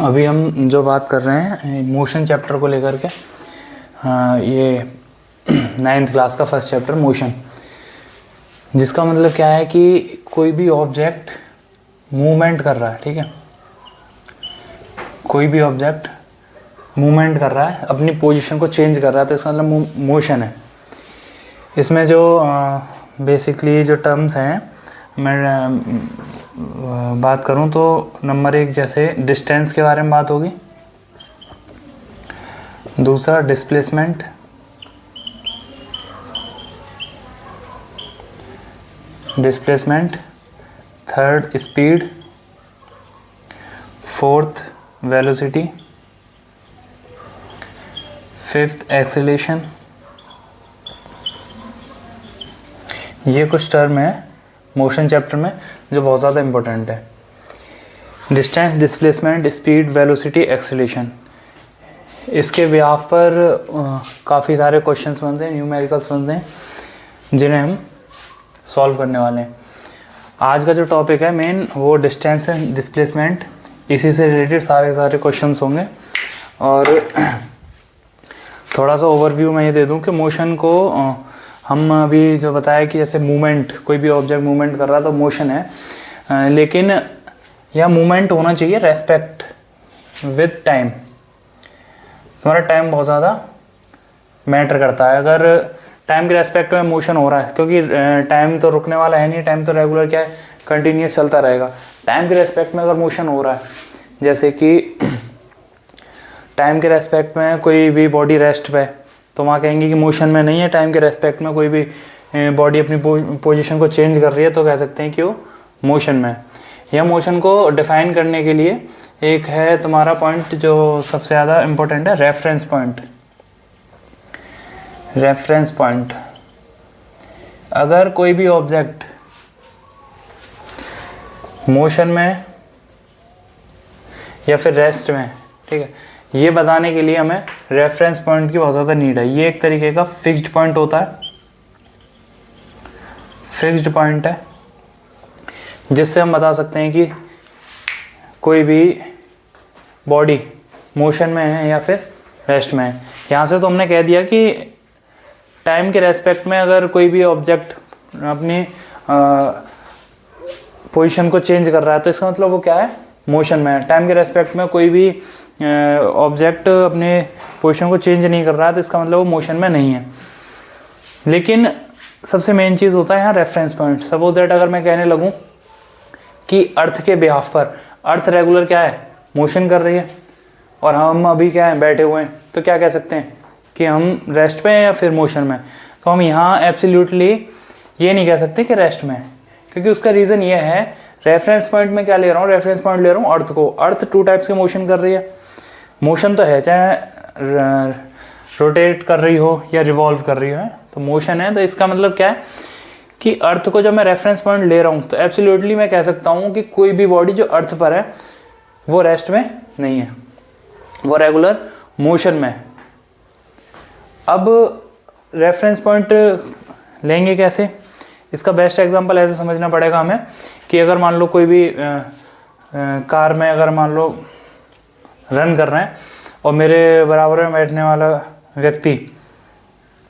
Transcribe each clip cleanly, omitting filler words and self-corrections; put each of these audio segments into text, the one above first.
अभी हम जो बात कर रहे हैं मोशन चैप्टर को लेकर के, ये 9th क्लास का फर्स्ट चैप्टर मोशन, जिसका मतलब क्या है कि कोई भी ऑब्जेक्ट मूवमेंट कर रहा है, ठीक है, कोई भी ऑब्जेक्ट मूवमेंट कर रहा है, अपनी पोजीशन को चेंज कर रहा है, तो इसका मतलब मोशन है। इसमें जो बेसिकली जो टर्म्स हैं, मैं बात करूं तो नंबर 1 जैसे डिस्टेंस के बारे में बात होगी, दूसरा displacement, third speed, fourth velocity, fifth acceleration. ये कुछ टर्म है मोशन चैप्टर में जो बहुत ज़्यादा इम्पोर्टेंट है। Distance, displacement, speed, velocity, acceleration, इसके बिहाफ पर काफ़ी सारे क्वेश्चंस बनते हैं, न्यूमेरिकल्स बनते हैं, जिन्हें हम सॉल्व करने वाले हैं। आज का जो टॉपिक है मेन वो डिस्टेंस एंड डिस्प्लेसमेंट, इसी से रिलेटेड सारे क्वेश्चंस होंगे। और थोड़ा सा ओवरव्यू मैं ये दे दूं कि मोशन को हम अभी जो बताया कि जैसे मूवमेंट, कोई भी ऑब्जेक्ट मूवमेंट कर रहा है तो मोशन है, लेकिन यह मूवमेंट होना चाहिए रेस्पेक्ट विद टाइम। तुम्हारा टाइम बहुत ज़्यादा मैटर करता है। अगर टाइम के रेस्पेक्ट में मोशन हो रहा है, क्योंकि टाइम तो रुकने वाला है नहीं, टाइम तो रेगुलर क्या है, कंटिन्यूस चलता रहेगा। टाइम के रेस्पेक्ट में अगर मोशन हो रहा है, जैसे कि टाइम के रेस्पेक्ट में कोई भी बॉडी रेस्ट पे, तो वहाँ कहेंगे कि मोशन में नहीं है। टाइम के रेस्पेक्ट में कोई भी बॉडी अपनी पोजीशन को चेंज कर रही है तो कह सकते हैं कि वो मोशन में है। यह मोशन को डिफाइन करने के लिए एक है तुम्हारा पॉइंट जो सबसे ज़्यादा इम्पोर्टेंट है, रेफरेंस पॉइंट। रेफरेंस पॉइंट, अगर कोई भी ऑब्जेक्ट मोशन में या फिर रेस्ट में, ठीक है, ये बताने के लिए हमें रेफरेंस पॉइंट की बहुत ज़्यादा नीड है। ये एक तरीके का फिक्स्ड पॉइंट होता है, फिक्स्ड पॉइंट है जिससे हम बता सकते हैं कि कोई भी बॉडी मोशन में है या फिर रेस्ट में है। यहाँ से तो हमने कह दिया कि टाइम के रेस्पेक्ट में अगर कोई भी ऑब्जेक्ट अपनी पोजीशन को चेंज कर रहा है तो इसका मतलब वो क्या है, मोशन में है। टाइम के रेस्पेक्ट में कोई भी ऑब्जेक्ट अपने पोजीशन को चेंज नहीं कर रहा है तो इसका मतलब वो मोशन में नहीं है। लेकिन सबसे मेन चीज़ होता है यहाँ रेफरेंस पॉइंट। सपोज दैट अगर मैं कहने लगूँ कि अर्थ के बिहाफ पर, अर्थ रेगुलर क्या है, मोशन कर रही है, और हम अभी क्या है, बैठे हुए हैं, तो क्या कह सकते हैं कि हम रेस्ट पे हैं या फिर मोशन में। तो हम यहाँ एब्सोल्युटली ये नहीं कह सकते कि रेस्ट में है, क्योंकि उसका रीज़न ये है, रेफरेंस पॉइंट में क्या ले रहा हूँ, रेफरेंस पॉइंट ले रहा हूँ अर्थ को। अर्थ 2 टाइप्स के मोशन कर रही है। मोशन तो है, चाहे रोटेट कर रही हो या रिवॉल्व कर रही हो, तो मोशन है। तो इसका मतलब क्या है कि अर्थ को जब मैं रेफरेंस पॉइंट ले रहा हूँ तो एब्सोल्युटली मैं कह सकता हूँ कि कोई भी बॉडी जो अर्थ पर है वो रेस्ट में नहीं है, वो रेगुलर मोशन में है। अब रेफरेंस पॉइंट लेंगे कैसे, इसका बेस्ट एग्जांपल ऐसे समझना पड़ेगा हमें कि अगर मान लो कोई भी कार में अगर मान लो रन कर रहे हैं और मेरे बराबर में बैठने वाला व्यक्ति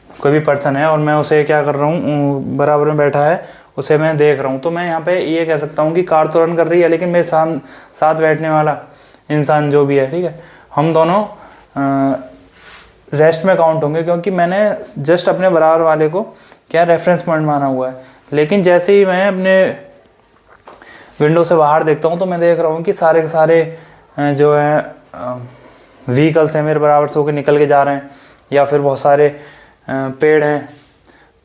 कोई भी पर्सन है और मैं उसे क्या कर रहा हूँ, बराबर में बैठा है, उसे मैं देख रहा हूँ, तो मैं यहाँ पे ये कह सकता हूँ कि कार तो रन कर रही है लेकिन मेरे साथ बैठने वाला इंसान जो भी है, ठीक है, हम दोनों रेस्ट में काउंट होंगे, क्योंकि मैंने जस्ट अपने बराबर वाले को क्या रेफरेंस पॉइंट माना हुआ है। लेकिन जैसे ही मैं अपने विंडो से बाहर देखता हूँ तो मैं देख रहा हूँ कि सारे के सारे जो है व्हीकल्स हैं मेरे बराबर से होकर निकल के जा रहे हैं, या फिर बहुत सारे पेड़ हैं,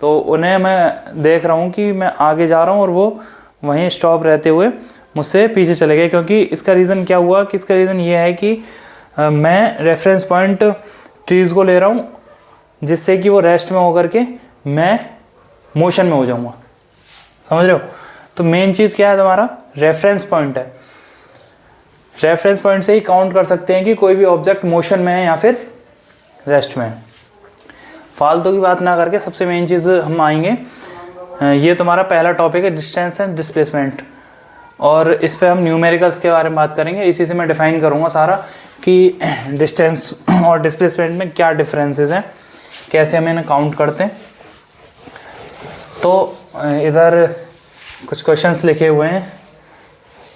तो उन्हें मैं देख रहा हूँ कि मैं आगे जा रहा हूँ और वो वहीं स्टॉप रहते हुए मुझसे पीछे चले गए। क्योंकि इसका रीज़न क्या हुआ कि इसका रीज़न ये है कि मैं रेफरेंस पॉइंट ट्रीज़ को ले रहा हूँ, जिससे कि वो रेस्ट में होकर के मैं मोशन में हो जाऊँगा। समझ रहे हो? तो मेन चीज़ क्या है, तुम्हारा रेफरेंस पॉइंट है। रेफरेंस पॉइंट से ही काउंट कर सकते हैं कि कोई भी ऑब्जेक्ट मोशन में है या फिर रेस्ट में है। फालतू की बात ना करके सबसे मेन चीज़ हम आएंगे, ये तुम्हारा पहला टॉपिक है डिस्टेंस एंड डिस्प्लेसमेंट। और इस पे हम न्यूमेरिकल्स के बारे में बात करेंगे। इसी से मैं डिफाइन करूँगा सारा कि डिस्टेंस और डिस्प्लेसमेंट में क्या डिफरेंसेस हैं, कैसे हम इन्हें काउंट करते हैं। तो इधर कुछ क्वेश्चंस लिखे हुए हैं,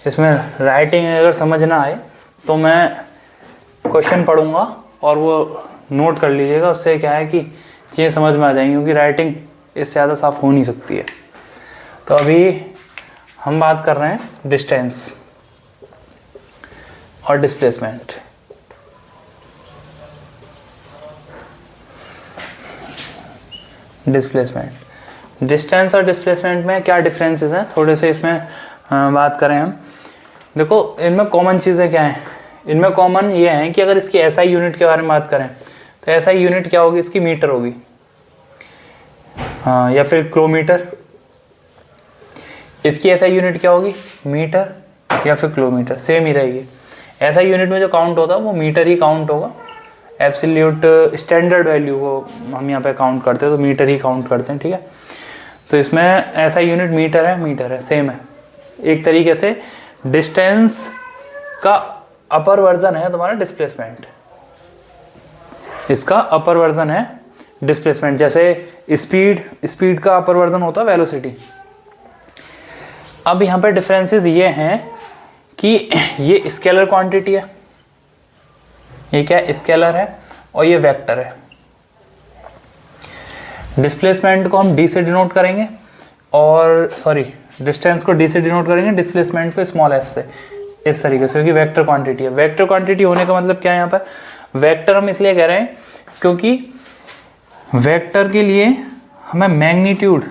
इसमें राइटिंग अगर समझ ना आए तो मैं क्वेश्चन पढ़ूंगा और वो नोट कर लीजिएगा, उससे क्या है कि चीज़ें समझ में आ जाएंगी, क्योंकि राइटिंग इससे ज़्यादा साफ हो नहीं सकती है। तो अभी हम बात कर रहे हैं डिस्टेंस और डिस्प्लेसमेंट। डिस्प्लेसमेंट, डिस्टेंस और डिस्प्लेसमेंट में क्या डिफरेंसेस हैं, थोड़े से इसमें बात करें हम। देखो इनमें कॉमन चीज़ें क्या हैं, इनमें कॉमन ये हैं कि अगर इसकी एसआई यूनिट के बारे में बात करें तो एसआई यूनिट क्या होगी, इसकी मीटर होगी, हाँ, या फिर किलोमीटर। इसकी एसआई यूनिट क्या होगी, मीटर या फिर किलोमीटर, सेम ही रहेगी। एसआई यूनिट में जो काउंट होगा वो मीटर ही काउंट होगा। एब्सोल्यूट स्टैंडर्ड वैल्यू को हम यहाँ पे काउंट करते हैं तो मीटर ही काउंट करते हैं, ठीक है। तो इसमें एसआई यूनिट मीटर है, सेम है। एक तरीके से डिस्टेंस का अपर वर्जन है तुम्हारा डिस्प्लेसमेंट, इसका अपर वर्जन है डिस्प्लेसमेंट। जैसे स्पीड का अपर वर्जन होता है वेलोसिटी। अब यहाँ पे डिफरेंसेस ये हैं कि ये स्केलर क्वांटिटी है, ये क्या है, स्केलर है, और ये वेक्टर है। डिस्प्लेसमेंट को हम डी से डिनोट करेंगे, और डिस्टेंस को डी से डिनोट करेंगे, डिस्प्लेसमेंट को स्मॉल एस से, इस तरीके से, क्योंकि वेक्टर क्वांटिटी है। वेक्टर क्वांटिटी होने का मतलब क्या है, यहाँ पर वेक्टर हम इसलिए कह रहे हैं क्योंकि वेक्टर के लिए हमें मैग्नीट्यूड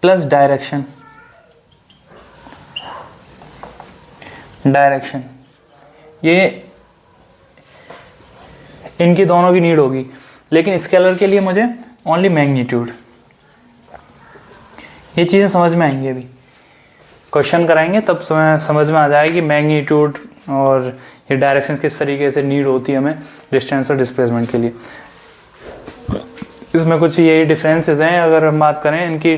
प्लस डायरेक्शन ये इनकी दोनों की नीड होगी, लेकिन स्केलर के लिए मुझे ओनली मैग्नीट्यूड। ये चीज़ें समझ में आएंगी, अभी क्वेश्चन कराएंगे तब समझ में आ जाएगी मैग्नीट्यूड और ये डायरेक्शन किस तरीके से नीड होती है हमें डिस्टेंस और डिस्प्लेसमेंट के लिए। इसमें कुछ यही डिफरेंसेस हैं। अगर हम बात करें इनकी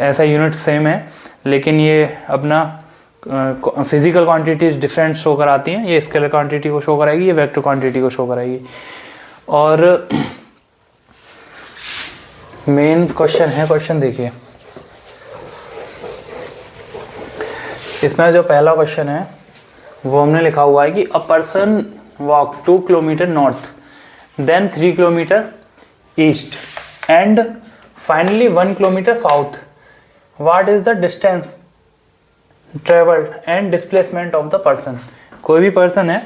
ऐसा यूनिट सेम है, लेकिन ये अपना फिजिकल क्वांटिटीज डिफरेंट शो कराती हैं। ये स्केलर क्वांटिटी को शो कराएगी, ये वेक्टर क्वांटिटी को शो कराएगी। और मेन क्वेश्चन देखिए, इसमें जो पहला क्वेश्चन है वो हमने लिखा हुआ है कि a person walk 2 kilometre north, then 3 kilometre east and finally 1 kilometre south. What is the distance travelled and displacement of the person. कोई भी पर्सन है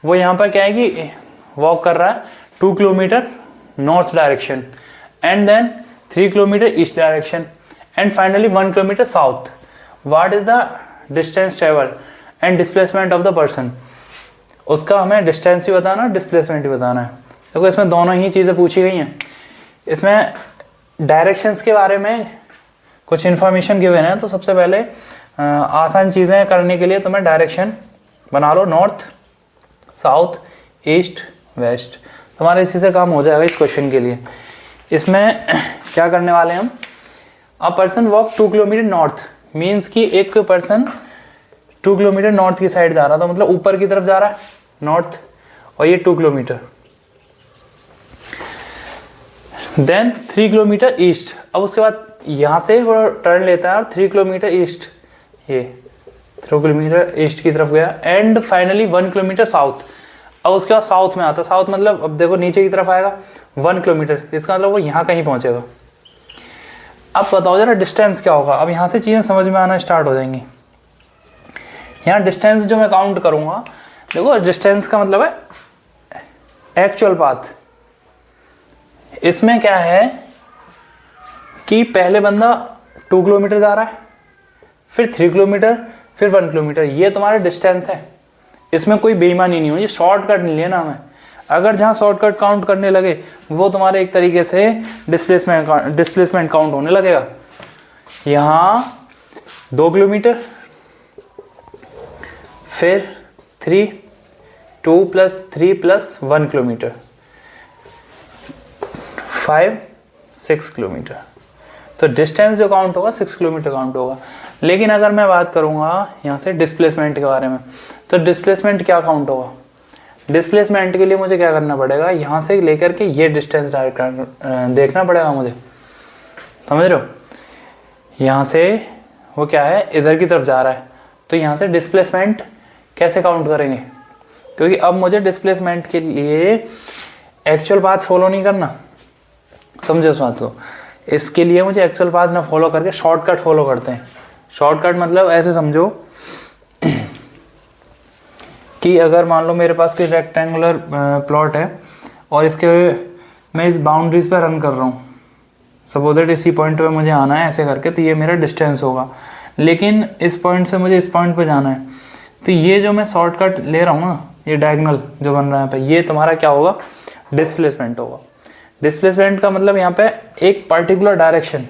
वो यहाँ पर क्या है कि वॉक कर रहा है 2 kilometre north direction and then 3 kilometre east direction and finally 1 kilometre south. What is the distance travelled and displacement of the person. उसका हमें डिस्टेंस ही बताना है, डिस्प्लेसमेंट ही बताना है। तो इसमें दोनों ही चीज़ें पूछी गई हैं। इसमें डायरेक्शंस के बारे में कुछ इन्फॉर्मेशन गिवन है। तो सबसे पहले आसान चीज़ें करने के लिए तुम्हें डायरेक्शन बना लो, नॉर्थ साउथ ईस्ट वेस्ट, तुम्हारे इसी से काम हो जाएगा इस क्वेश्चन के लिए। इसमें क्या करने वाले हैं हम, अ person walk 2 kilometre north means कि एक पर्सन 2 किलोमीटर नॉर्थ की साइड जा रहा था, मतलब ऊपर की तरफ जा रहा है नॉर्थ, और ये 2 किलोमीटर। देन 3 किलोमीटर ईस्ट, अब उसके बाद यहाँ से वो टर्न लेता है और 3 किलोमीटर ईस्ट, ये 3 किलोमीटर ईस्ट की तरफ गया एंड फाइनली 1 किलोमीटर साउथ। अब उसके बाद साउथ में आता है, साउथ मतलब अब देखो नीचे की तरफ आएगा 1 किलोमीटर, इसका मतलब वो यहाँ कहीं पहुँचेगा। अब बताओ जरा डिस्टेंस क्या होगा। अब यहाँ से चीज़ें समझ में आना स्टार्ट हो जाएंगी। यहाँ डिस्टेंस जो मैं काउंट करूँगा, देखो डिस्टेंस का मतलब है एक्चुअल पाथ। इसमें क्या है कि पहले बंदा 2 किलोमीटर जा रहा है, फिर 3 किलोमीटर, फिर 1 किलोमीटर, ये तुम्हारा डिस्टेंस है। इसमें कोई बेईमानी नहीं हो, ये शॉर्टकट नहीं लेना हमें। अगर जहाँ शॉर्टकट काउंट करने लगे वो तुम्हारे एक तरीके से डिस्प्लेसमेंट काउंट होने लगेगा। यहाँ 2 किलोमीटर, फिर 3, 2 + 3 + 1 किलोमीटर, 5, 6 किलोमीटर। तो डिस्टेंस जो काउंट होगा 6 किलोमीटर काउंट होगा। लेकिन अगर मैं बात करूँगा यहाँ से डिस्प्लेसमेंट के बारे में, तो डिस्प्लेसमेंट क्या काउंट होगा? डिस्प्लेसमेंट के लिए मुझे क्या करना पड़ेगा, यहाँ से लेकर के ये डिस्टेंस डायरेक्ट देखना पड़ेगा मुझे, समझ रहे हो? यहाँ से वो क्या है, इधर की तरफ जा रहा है, तो यहाँ से डिस्प्लेसमेंट कैसे काउंट करेंगे? क्योंकि अब मुझे डिस्प्लेसमेंट के लिए एक्चुअल पाथ फॉलो नहीं करना, समझे उस बात को? इसके लिए मुझे एक्चुअल पाथ ना फॉलो करके शॉर्टकट फॉलो करते हैं। शॉर्टकट मतलब ऐसे समझो कि अगर मान लो मेरे पास कोई रेक्टेंगुलर प्लॉट है और इसके मैं इस बाउंड्रीज पर रन कर रहा हूँ, सपोज दैट इसी पॉइंट पे मुझे आना है ऐसे करके, तो ये मेरा डिस्टेंस होगा। लेकिन इस पॉइंट से मुझे इस पॉइंट पे जाना है, तो ये जो मैं शॉर्टकट ले रहा हूँ ना, ये डायगोनल जो बन रहा है पे, ये तुम्हारा क्या होगा, डिस्प्लेसमेंट होगा। डिस्प्लेसमेंट का मतलब यहाँ पे एक पर्टिकुलर डायरेक्शन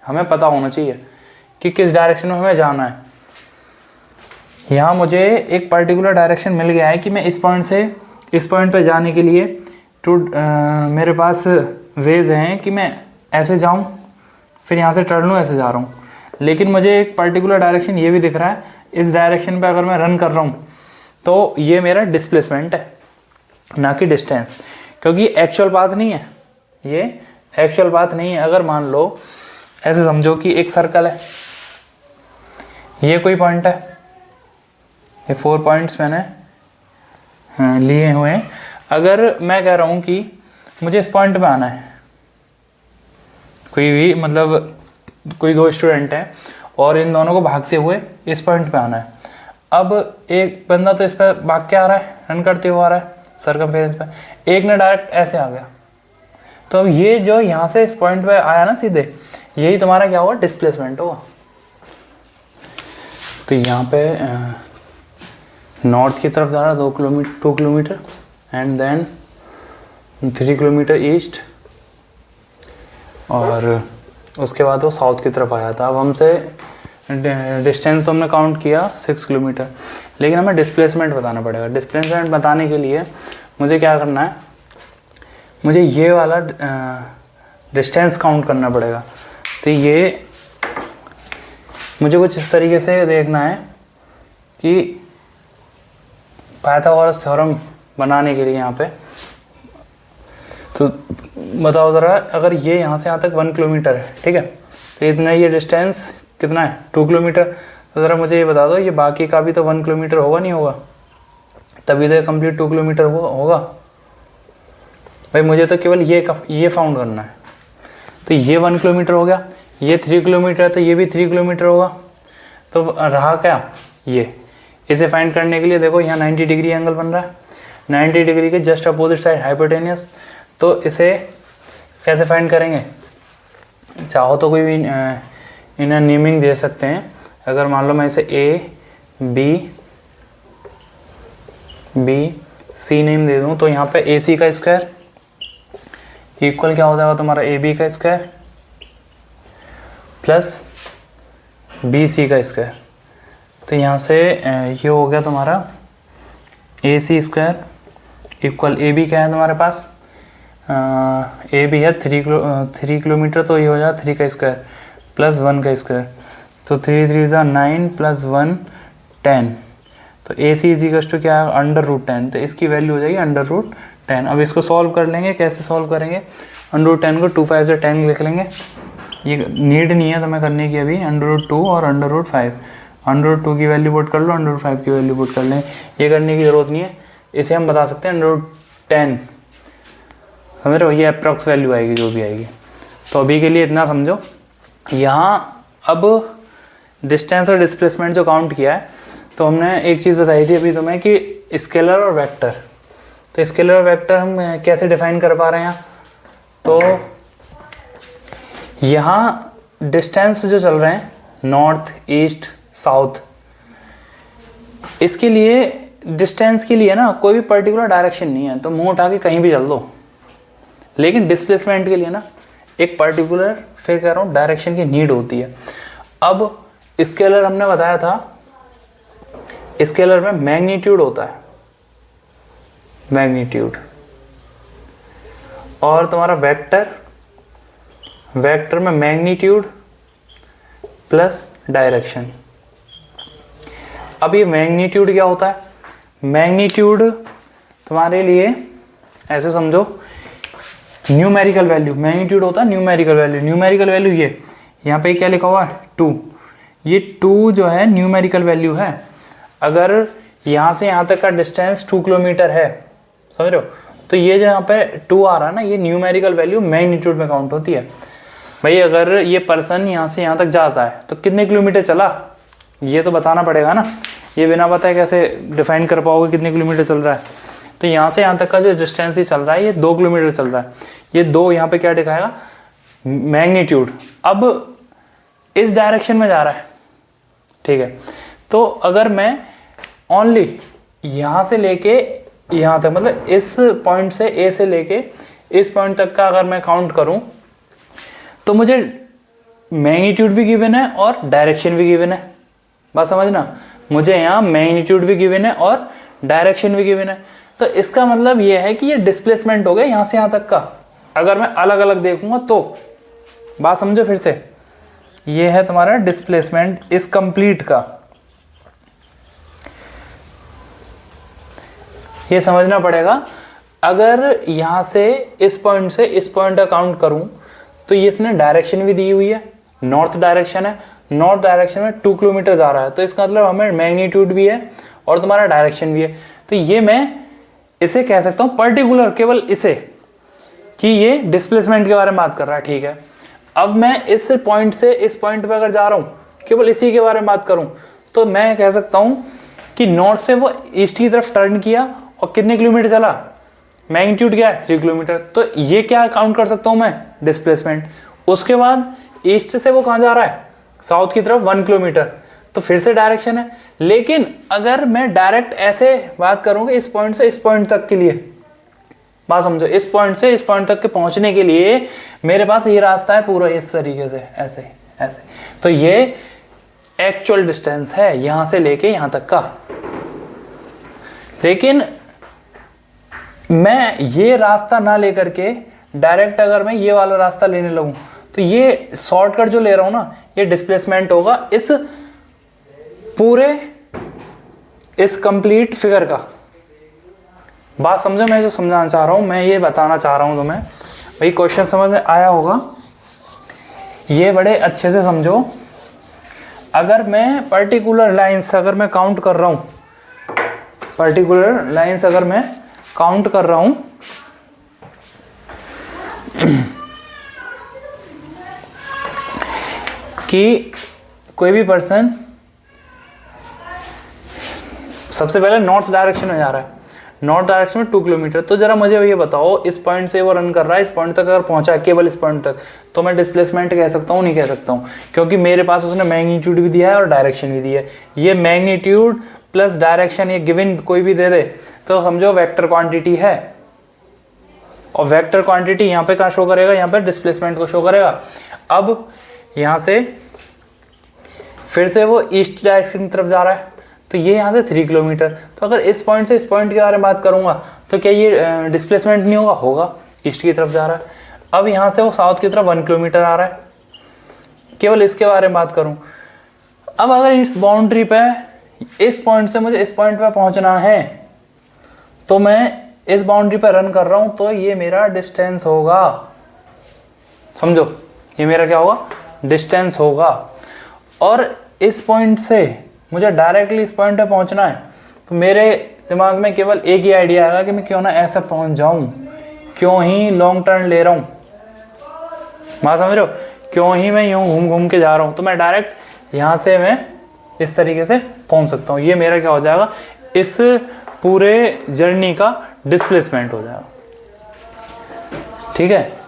हमें पता होना चाहिए कि किस डायरेक्शन में हमें जाना है। यहाँ मुझे एक पर्टिकुलर डायरेक्शन मिल गया है कि मैं इस पॉइंट से इस पॉइंट पे जाने के लिए मेरे पास वेज हैं कि मैं ऐसे जाऊँ, फिर यहाँ से टर्न लूँ, ऐसे जा रहा हूँ। लेकिन मुझे एक पर्टिकुलर डायरेक्शन ये भी दिख रहा है, इस डायरेक्शन पे अगर मैं रन कर रहा हूँ तो ये मेरा डिस्प्लेसमेंट है, ना कि डिस्टेंस, क्योंकि एक्चुअल पाथ नहीं है, ये एक्चुअल पाथ नहीं है। अगर मान लो ऐसे समझो कि एक सर्कल है, ये कोई पॉइंट है, ये 4 पॉइंट्स मैंने लिए हुए हैं। अगर मैं कह रहा हूँ कि मुझे इस पॉइंट पे आना है, कोई भी मतलब कोई 2 स्टूडेंट हैं और इन दोनों को भागते हुए इस पॉइंट पे आना है। अब एक बंदा तो इस पर भाग के आ रहा है, रन करते हुए आ रहा है सर्कमफेरेंस पे, एक ने डायरेक्ट ऐसे आ गया। तो अब ये जो यहाँ से इस पॉइंट पे आया ना सीधे, यही तुम्हारा क्या होगा, डिस्प्लेसमेंट होगा। तो यहाँ पे नॉर्थ की तरफ जा रहा है 2 kilometre and then 3 kilometre east, और उसके बाद वो साउथ की तरफ आया था। अब हमसे डिस्टेंस तो हमने काउंट किया 6 किलोमीटर, लेकिन हमें डिस्प्लेसमेंट बताना पड़ेगा। डिस्प्लेसमेंट बताने के लिए मुझे क्या करना है, मुझे ये वाला डिस्टेंस काउंट करना पड़ेगा। तो ये मुझे कुछ इस तरीके से देखना है कि पाइथागोरस थ्योरम बनाने के लिए यहाँ पे, तो बताओ ज़रा, अगर ये यहाँ से यहाँ तक 1 किलोमीटर है, ठीक है, तो इतना ये डिस्टेंस कितना है, 2 किलोमीटर। तो ज़रा मुझे ये बता दो, ये बाकी का भी तो 1 किलोमीटर होगा नहीं होगा, तभी तो ये कंप्लीट 2 किलोमीटर होगा भाई। मुझे तो केवल ये फाउंड करना है। तो ये 1 किलोमीटर हो गया, ये 3 किलोमीटर है, तो ये भी 3 किलोमीटर होगा। तो रहा क्या, ये इसे फाइंड करने के लिए देखो यहाँ 90 डिग्री एंगल बन रहा है, 90 डिग्री के जस्ट अपोजिट साइड हाइपोटेनियस। तो इसे कैसे फाइंड करेंगे, चाहो तो कोई भी इन्हें नेमिंग दे सकते हैं। अगर मान लो मैं इसे ए बी सी नेम दे दूँ, तो यहाँ पे ए सी का स्क्वायर इक्वल क्या हो जाएगा तुम्हारा, ए बी का स्क्वायर प्लस बी सी का स्क्वायर। तो यहाँ से ये हो गया तुम्हारा ए सी स्क्वायर इक्वल ए बी क्या है तुम्हारे पास, ए बी है 3 किलोमीटर, तो ये हो जाएगा 3 का स्क्वायर प्लस 1 का स्क्वायर। तो 3 3 9 प्लस 1 10। तो ए सी इज इक्वल टू क्या है, √10। तो इसकी वैल्यू हो जाएगी √10। अब इसको सॉल्व कर लेंगे, कैसे सॉल्व करेंगे, √10 को 2 5 से 10 लिख लेंगे। ये नीड नहीं है तुम्हें करने की अभी, √2 और √5, √2 की वैल्यू पुट कर लो, √5 की वैल्यू पुट कर लें, ये करने की ज़रूरत नहीं है। इसे हम बता सकते हैं √10, समझ रहे हो, ये अप्रॉक्स वैल्यू आएगी जो भी आएगी। तो अभी के लिए इतना समझो। यहाँ अब डिस्टेंस और डिस्प्लेसमेंट जो काउंट किया है, तो हमने एक चीज़ बताई थी अभी तुम्हें कि स्केलर और वेक्टर। तो स्केलर और वेक्टर हम कैसे डिफाइन कर पा रहे हैं, तो यहाँ डिस्टेंस जो चल रहे हैं नॉर्थ ईस्ट साउथ, इसके लिए डिस्टेंस के लिए ना कोई भी पर्टिकुलर डायरेक्शन नहीं है, तो मुंह उठा के कहीं भी चल दो। लेकिन डिस्प्लेसमेंट के लिए ना एक पर्टिकुलर, फिर कह रहा हूँ, डायरेक्शन की नीड होती है। अब स्केलर हमने बताया था, स्केलर में मैग्नीट्यूड होता है, मैग्नीट्यूड, और तुम्हारा वेक्टर, वेक्टर में मैग्नीट्यूड प्लस डायरेक्शन। अब ये मैग्नीट्यूड क्या होता है? मैग्नीट्यूड तुम्हारे लिए ऐसे समझो, न्यूमेरिकल वैल्यू। मैग्नीट्यूड होता है न्यूमेरिकल वैल्यू। न्यूमेरिकल वैल्यू ये यहाँ पे क्या लिखा हुआ है? 2। ये 2 जो है न्यूमेरिकल वैल्यू है। अगर यहाँ से यहाँ तक का डिस्टेंस 2 किलोमीटर है, समझ रहे हो, तो ये जो यहाँ पे 2 आ रहा है ना, ये न्यूमेरिकल वैल्यू मैग्नीट्यूड में काउंट होती है। भाई अगर ये पर्सन यहाँ से यहाँ तक जाता है तो कितने किलोमीटर चला, ये तो बताना पड़ेगा ना। ये बिना बताए कैसे डिफाइन कर पाओगे कितने किलोमीटर चल रहा है? तो यहाँ से यहाँ तक का जो डिस्टेंस ही चल रहा है ये 2 किलोमीटर चल रहा है। ये 2 यहाँ पे क्या दिखाएगा? मैग्नीट्यूड। अब इस डायरेक्शन में जा रहा है, ठीक है। तो अगर मैं ओनली यहाँ से लेके यहाँ तक, मतलब इस पॉइंट से ए से लेके इस पॉइंट तक का अगर मैं काउंट करूँ तो मुझे मैग्नीट्यूड भी गिवन है और डायरेक्शन भी गिवन है। बात समझना, मुझे यहाँ मैग्नीट्यूड भी गिवन है और डायरेक्शन भी गिवन है। तो इसका मतलब ये है कि ये डिस्प्लेसमेंट हो गया यहाँ से यहाँ तक का। अगर मैं अलग अलग देखूंगा तो, बात समझो फिर से, ये है तुम्हारा डिस्प्लेसमेंट इस कंप्लीट का। ये समझना पड़ेगा, अगर यहाँ से इस पॉइंट का काउंट करूं तो ये इसने डायरेक्शन भी दी हुई है, नॉर्थ डायरेक्शन है। नॉर्थ डायरेक्शन में 2 किलोमीटर जा रहा है, तो इसका मतलब हमें मैग्नीट्यूड भी है और तुम्हारा डायरेक्शन भी है। तो ये मैं इसे कह सकता हूँ पर्टिकुलर, केवल इसे, कि ये डिस्प्लेसमेंट के बारे में बात कर रहा है, ठीक है। अब मैं इस पॉइंट से इस पॉइंट पे अगर जा रहा हूँ, केवल इसी के बारे में बात करूँ, तो मैं कह सकता हूँ कि नॉर्थ से वो ईस्ट की तरफ टर्न किया और कितने किलोमीटर चला, मैग्नीट्यूड क्या है 3 किलोमीटर। तो ये क्या काउंट कर सकता हूँ मैं? डिस्प्लेसमेंट। उसके बाद ईस्ट से वो कहाँ जा रहा है? साउथ की तरफ 1 किलोमीटर, तो फिर से डायरेक्शन है। लेकिन अगर मैं डायरेक्ट ऐसे बात करूँगा इस पॉइंट से इस पॉइंट तक के लिए, बात समझो, इस पॉइंट से इस पॉइंट तक के पहुंचने के लिए मेरे पास ये रास्ता है पूरा इस तरीके से, ऐसे ऐसे। तो ये एक्चुअल डिस्टेंस है यहां से लेके यहां तक का। लेकिन मैं ये रास्ता ना लेकर के डायरेक्ट अगर मैं ये वाला रास्ता लेने लगूं तो ये शॉर्टकट जो ले रहा हूं ना, ये डिस्प्लेसमेंट होगा इस पूरे इस कंप्लीट फिगर का। बात समझो, मैं जो समझाना चाह रहा हूँ, मैं ये बताना चाह रहा हूँ तुम्हें, भाई क्वेश्चन समझ में आया होगा, ये बड़े अच्छे से समझो। अगर मैं पर्टिकुलर लाइंस अगर मैं काउंट कर रहा हूँ, पर्टिकुलर लाइंस अगर मैं काउंट कर रहा हूँ कि कोई भी पर्सन सबसे पहले नॉर्थ डायरेक्शन में जा रहा है, नॉर्थ डायरेक्शन में 2 किलोमीटर, तो जरा मुझे ये बताओ इस पॉइंट से वो रन कर रहा है, इस पॉइंट तक अगर पहुंचा केवल इस पॉइंट तक, तो मैं डिस्प्लेसमेंट कह सकता हूँ? नहीं कह सकता हूँ, क्योंकि मेरे पास उसने मैग्नीट्यूड भी दिया है और डायरेक्शन भी दिया है। ये मैग्नीट्यूड प्लस डायरेक्शन ये गिवन कोई भी दे दे तो समझो वेक्टर क्वांटिटी है, और वेक्टर क्वांटिटी यहाँ पे कहाँ शो करेगा? यहाँ पे डिस्प्लेसमेंट को शो करेगा। अब यहाँ से फिर से वो ईस्ट डायरेक्शन की तरफ जा रहा है, तो ये यहाँ से 3 किलोमीटर। तो अगर इस पॉइंट से इस पॉइंट के बारे में बात करूँगा तो क्या ये डिस्प्लेसमेंट नहीं होगा? होगा, ईस्ट की तरफ जा रहा है। अब यहाँ से वो साउथ की तरफ 1 किलोमीटर आ रहा है, केवल इसके बारे में बात करूँ। अब अगर इस बाउंड्री पे इस पॉइंट से मुझे इस पॉइंट पे पहुँचना है, तो मैं इस बाउंड्री पे रन कर रहा हूँ, तो ये मेरा डिस्टेंस होगा। समझो, ये मेरा क्या होगा? डिस्टेंस होगा। और इस पॉइंट से मुझे डायरेक्टली इस पॉइंट पे पहुंचना है, तो मेरे दिमाग में केवल एक ही आइडिया आएगा कि मैं क्यों ना ऐसे पहुंच जाऊं, क्यों ही लॉन्ग टर्न ले रहा हूं। बात समझ रहे हो? क्यों ही मैं यूं घूम घूम के जा रहा हूं, तो मैं डायरेक्ट यहां से मैं इस तरीके से पहुंच सकता हूं। ये मेरा क्या हो जाएगा? इस पूरे जर्नी का डिस्प्लेसमेंट हो जाएगा। ठीक है।